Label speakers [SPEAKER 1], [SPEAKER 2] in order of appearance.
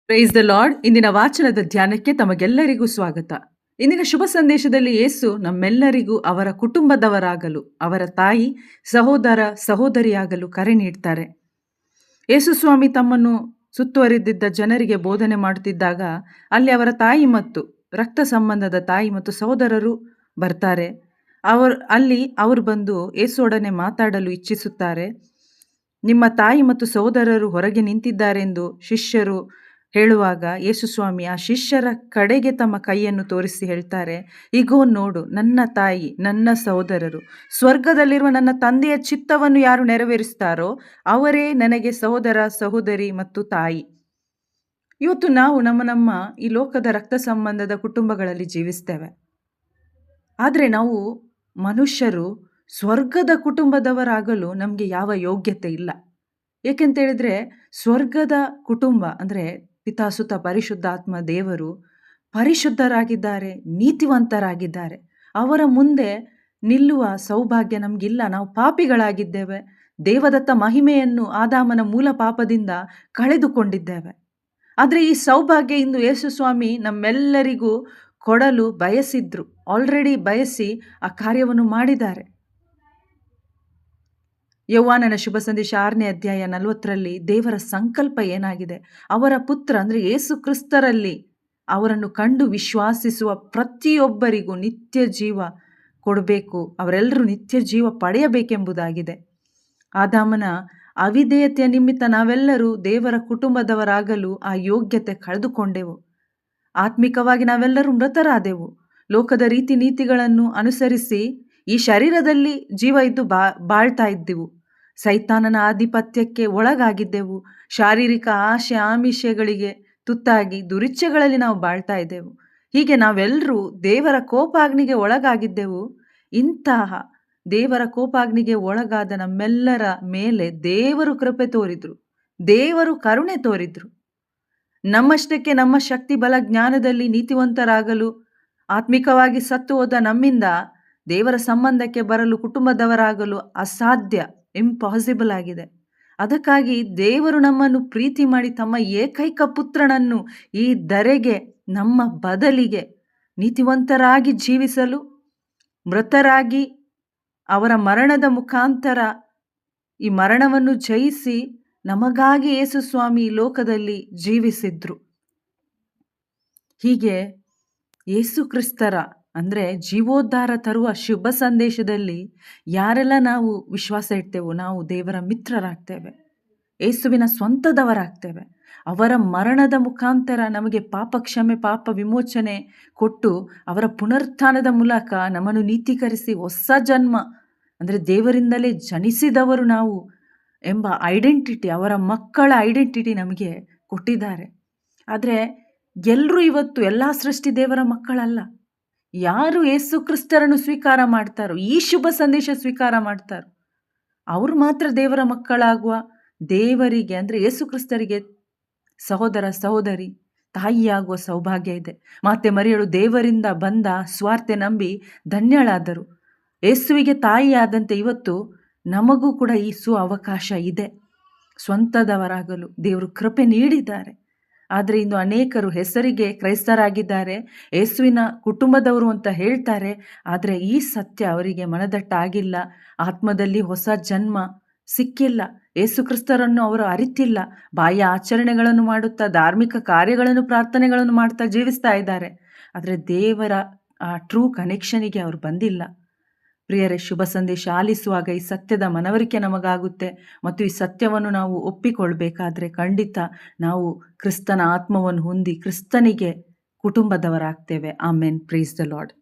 [SPEAKER 1] Price the lord. ಇಂದಿನ ವಾಚನದ ಧ್ಯಾನಕ್ಕೆ ತಮಗೆಲ್ಲರಿಗೂ ಸ್ವಾಗತ. ಇಂದಿನ ಶುಭ ಸಂದೇಶದಲ್ಲಿ ಯೇಸು ನಮ್ಮೆಲ್ಲರಿಗೂ ಅವರ ಕುಟುಂಬದವರಾಗಲು, ಅವರ ತಾಯಿ, ಸಹೋದರ, ಸಹೋದರಿಯಾಗಲು ಕರೆ ನೀಡ್ತಾರೆ. ಯೇಸು ಸ್ವಾಮಿ ತಮ್ಮನ್ನು ಸುತ್ತುವರಿದಿದ್ದ ಜನರಿಗೆ ಬೋಧನೆ ಮಾಡುತ್ತಿದ್ದಾಗ ಅಲ್ಲಿ ಅವರ ತಾಯಿ ಮತ್ತು ರಕ್ತ ಸಂಬಂಧದ ತಾಯಿ ಮತ್ತು ಸಹೋದರರು ಬರ್ತಾರೆ. ಅವರು ಬಂದು ಯೇಸುವೊಡನೆ ಮಾತಾಡಲು ಇಚ್ಛಿಸುತ್ತಾರೆ. ನಿಮ್ಮ ತಾಯಿ ಮತ್ತು ಸಹೋದರರು ಹೊರಗೆ ನಿಂತಿದ್ದಾರೆಂದು ಶಿಷ್ಯರು ಹೇಳುವಾಗ ಯೇಸು ಸ್ವಾಮಿ ಆ ಶಿಷ್ಯರ ಕಡೆಗೆ ತಮ್ಮ ಕೈಯನ್ನು ತೋರಿಸಿ ಹೇಳ್ತಾರೆ, ಇಗೋ ನೋಡು ನನ್ನ ತಾಯಿ, ನನ್ನ ಸಹೋದರರು. ಸ್ವರ್ಗದಲ್ಲಿರುವ ನನ್ನ ತಂದೆಯ ಚಿತ್ತವನ್ನು ಯಾರು ನೆರವೇರಿಸ್ತಾರೋ ಅವರೇ ನನಗೆ ಸಹೋದರ, ಸಹೋದರಿ ಮತ್ತು ತಾಯಿ. ಇವತ್ತು ನಾವು ನಮ್ಮ ಈ ಲೋಕದ ರಕ್ತ ಸಂಬಂಧದ ಕುಟುಂಬಗಳಲ್ಲಿ ಜೀವಿಸ್ತೇವೆ. ಆದರೆ ನಾವು ಮನುಷ್ಯರು ಸ್ವರ್ಗದ ಕುಟುಂಬದವರಾಗಲು ನಮಗೆ ಯಾವ ಯೋಗ್ಯತೆ ಇಲ್ಲ. ಏಕೆಂತೇಳಿದರೆ ಸ್ವರ್ಗದ ಕುಟುಂಬ ಅಂದರೆ ಪಿತಾಸುತ ಪರಿಶುದ್ಧಾತ್ಮ ದೇವರು ಪರಿಶುದ್ಧರಾಗಿದ್ದಾರೆ, ನೀತಿವಂತರಾಗಿದ್ದಾರೆ. ಅವರ ಮುಂದೆ ನಿಲ್ಲುವ ಸೌಭಾಗ್ಯ ನಮಗಿಲ್ಲ. ನಾವು ಪಾಪಿಗಳಾಗಿದ್ದೇವೆ. ದೇವದತ್ತ ಮಹಿಮೆಯನ್ನು ಆದಾಮನ ಮೂಲ ಪಾಪದಿಂದ ಕಳೆದುಕೊಂಡಿದ್ದೇವೆ. ಆದರೆ ಈ ಸೌಭಾಗ್ಯ ಇಂದು ಯೇಸು ಸ್ವಾಮಿ ನಮ್ಮೆಲ್ಲರಿಗೂ ಕೊಡಲು ಬಯಸಿದ್ರು. ಆಲ್ರೆಡಿ ಬಯಸಿ ಆ ಕಾರ್ಯವನ್ನು ಮಾಡಿದ್ದಾರೆ. ಯೌವಾನನ ಶುಭ ಸಂದೇಶ 6ನೇ ಅಧ್ಯಾಯ 40ರಲ್ಲಿ ದೇವರ ಸಂಕಲ್ಪ ಏನಾಗಿದೆ, ಅವರ ಪುತ್ರ ಅಂದರೆ ಯೇಸು ಕ್ರಿಸ್ತರಲ್ಲಿ ಅವರನ್ನು ಕಂಡು ವಿಶ್ವಾಸಿಸುವ ಪ್ರತಿಯೊಬ್ಬರಿಗೂ ನಿತ್ಯ ಜೀವ ಕೊಡಬೇಕು, ಅವರೆಲ್ಲರೂ ನಿತ್ಯ ಜೀವ ಪಡೆಯಬೇಕೆಂಬುದಾಗಿದೆ. ಆದಾಮನ ಅವಿಧೇಯತೆಯ ನಿಮಿತ್ತ ನಾವೆಲ್ಲರೂ ದೇವರ ಕುಟುಂಬದವರಾಗಲು ಆ ಯೋಗ್ಯತೆ ಕಳೆದುಕೊಂಡೆವು. ಆತ್ಮಿಕವಾಗಿ ನಾವೆಲ್ಲರೂ ಮೃತರಾದೆವು. ಲೋಕದ ರೀತಿ ನೀತಿಗಳನ್ನು ಅನುಸರಿಸಿ ಈ ಶರೀರದಲ್ಲಿ ಜೀವ ಇದ್ದು ಬಾಳ್ತಾ ಇದ್ದೆವು. ಸೈತಾನನ ಆಧಿಪತ್ಯಕ್ಕೆ ಒಳಗಾಗಿದ್ದೆವು. ಶಾರೀರಿಕ ಆಶೆ ಆಮಿಷಗಳಿಗೆ ತುತ್ತಾಗಿ ದುರಿಚ್ಛೆಗಳಲ್ಲಿ ನಾವು ಬಾಳ್ತಾ ಇದ್ದೆವು. ಹೀಗೆ ನಾವೆಲ್ಲರೂ ದೇವರ ಕೋಪಾಗ್ನಿಗೆ ಒಳಗಾಗಿದ್ದೆವು. ಇಂತಹ ದೇವರ ಕೋಪಾಗ್ನಿಗೆ ಒಳಗಾದ ನಮ್ಮೆಲ್ಲರ ಮೇಲೆ ದೇವರು ಕೃಪೆ ತೋರಿದ್ರು, ದೇವರು ಕರುಣೆ ತೋರಿದ್ರು. ನಮ್ಮಷ್ಟಕ್ಕೆ ನಮ್ಮ ಶಕ್ತಿ ಬಲ ಜ್ಞಾನದಲ್ಲಿ ನೀತಿವಂತರಾಗಲು ಆತ್ಮಿಕವಾಗಿ ಸತ್ತು ಹೋದ ನಮ್ಮಿಂದ ದೇವರ ಸಂಬಂಧಕ್ಕೆ ಬರಲು ಕುಟುಂಬದವರಾಗಲು ಅಸಾಧ್ಯ, ಇಂಪಾಸಿಬಲ್ ಆಗಿದೆ. ಅದಕ್ಕಾಗಿ ದೇವರು ನಮ್ಮನ್ನು ಪ್ರೀತಿ ಮಾಡಿ ತಮ್ಮ ಏಕೈಕ ಪುತ್ರನನ್ನು ಈ ಧರೆಗೆ ನಮ್ಮ ಬದಲಿಗೆ ನೀತಿವಂತರಾಗಿ ಜೀವಿಸಲು, ಮೃತರಾಗಿ ಅವರ ಮರಣದ ಮುಖಾಂತರ ಈ ಮರಣವನ್ನು ಜಯಿಸಿ ನಮಗಾಗಿ ಯೇಸು ಸ್ವಾಮಿ ಲೋಕದಲ್ಲಿ ಜೀವಿಸಿದ್ರು. ಹೀಗೆ ಯೇಸು ಕ್ರಿಸ್ತರ ಅಂದರೆ ಜೀವೋದ್ಧಾರ ತರುವ ಶುಭ ಸಂದೇಶದಲ್ಲಿ ಯಾರೆಲ್ಲ ನಾವು ವಿಶ್ವಾಸ ಇಡ್ತೇವೋ ನಾವು ದೇವರ ಮಿತ್ರರಾಗ್ತೇವೆ, ಯೇಸುವಿನ ಸ್ವಂತದವರಾಗ್ತೇವೆ. ಅವರ ಮರಣದ ಮುಖಾಂತರ ನಮಗೆ ಪಾಪ ಕ್ಷಮೆ, ಪಾಪ ವಿಮೋಚನೆ ಕೊಟ್ಟು ಅವರ ಪುನರುತ್ಥಾನದ ಮೂಲಕ ನಮ್ಮನ್ನು ನೀತೀಕರಿಸಿ ಹೊಸ ಜನ್ಮ ಅಂದರೆ ದೇವರಿಂದಲೇ ಜನಿಸಿದವರು ನಾವು ಎಂಬ ಐಡೆಂಟಿಟಿ, ಅವರ ಮಕ್ಕಳ ಐಡೆಂಟಿಟಿ ನಮಗೆ ಕೊಟ್ಟಿದ್ದಾರೆ. ಆದರೆ ಎಲ್ಲರೂ ಇವತ್ತು ಎಲ್ಲ ಸೃಷ್ಟಿ ದೇವರ ಮಕ್ಕಳಲ್ಲ. ಯಾರು ಯೇಸು ಕ್ರಿಸ್ತರನ್ನು ಸ್ವೀಕಾರ ಮಾಡ್ತಾರೋ, ಈ ಶುಭ ಸಂದೇಶ ಸ್ವೀಕಾರ ಮಾಡ್ತಾರೋ ಅವರು ಮಾತ್ರ ದೇವರ ಮಕ್ಕಳಾಗುವ ದೇವರಿಗೆ ಅಂದರೆ ಯೇಸು ಕ್ರಿಸ್ತರಿಗೆ ಸಹೋದರ ಸಹೋದರಿ ತಾಯಿಯಾಗುವ ಸೌಭಾಗ್ಯ ಇದೆ. ಮಾತೆ ಮರಿಯಳು ದೇವರಿಂದ ಬಂದ ಸ್ವಾರ್ಥ ನಂಬಿ ಧನ್ಯಳಾದರು. ಯೇಸುವಿಗೆ ತಾಯಿಯಾದಂತೆ ಇವತ್ತು ನಮಗೂ ಕೂಡ ಈ ಅವಕಾಶ ಇದೆ. ಸ್ವಂತದವರಾಗಲು ದೇವರು ಕೃಪೆ ನೀಡಿದ್ದಾರೆ. ಆದರೆ ಇಂದು ಅನೇಕರು ಹೆಸರಿಗೆ ಕ್ರೈಸ್ತರಾಗಿದ್ದಾರೆ, ಯೇಸುವಿನ ಕುಟುಂಬದವರು ಅಂತ ಹೇಳ್ತಾರೆ. ಆದರೆ ಈ ಸತ್ಯ ಅವರಿಗೆ ಮನದಟ್ಟಾಗಿಲ್ಲ. ಆತ್ಮದಲ್ಲಿ ಹೊಸ ಜನ್ಮ ಸಿಕ್ಕಿಲ್ಲ. ಯೇಸು ಕ್ರಿಸ್ತರನ್ನು ಅವರು ಅರಿತಿಲ್ಲ. ಬಾಹ್ಯ ಆಚರಣೆಗಳನ್ನು ಮಾಡುತ್ತಾ, ಧಾರ್ಮಿಕ ಕಾರ್ಯಗಳನ್ನು, ಪ್ರಾರ್ಥನೆಗಳನ್ನು ಮಾಡ್ತಾ ಜೀವಿಸ್ತಾ ಇದ್ದಾರೆ. ಆದರೆ ದೇವರ ಆ ಟ್ರೂ ಕನೆಕ್ಷನಿಗೆ ಅವರು ಬಂದಿಲ್ಲ. ಪ್ರಿಯರೇ, ಶುಭ ಸಂದೇಶ ಆಲಿಸುವಾಗ ಈ ಸತ್ಯದ ಮನವರಿಕೆ ನಮಗಾಗುತ್ತೆ. ಮತ್ತು ಈ ಸತ್ಯವನ್ನು ನಾವು ಒಪ್ಪಿಕೊಳ್ಬೇಕಾದ್ರೆ ಖಂಡಿತ ನಾವು ಕ್ರಿಸ್ತನ ಆತ್ಮವನ್ನು ಹೊಂದಿ ಕ್ರಿಸ್ತನಿಗೆ ಕುಟುಂಬದವರಾಗ್ತೇವೆ. ಆಮೇನ್. Praise the lord.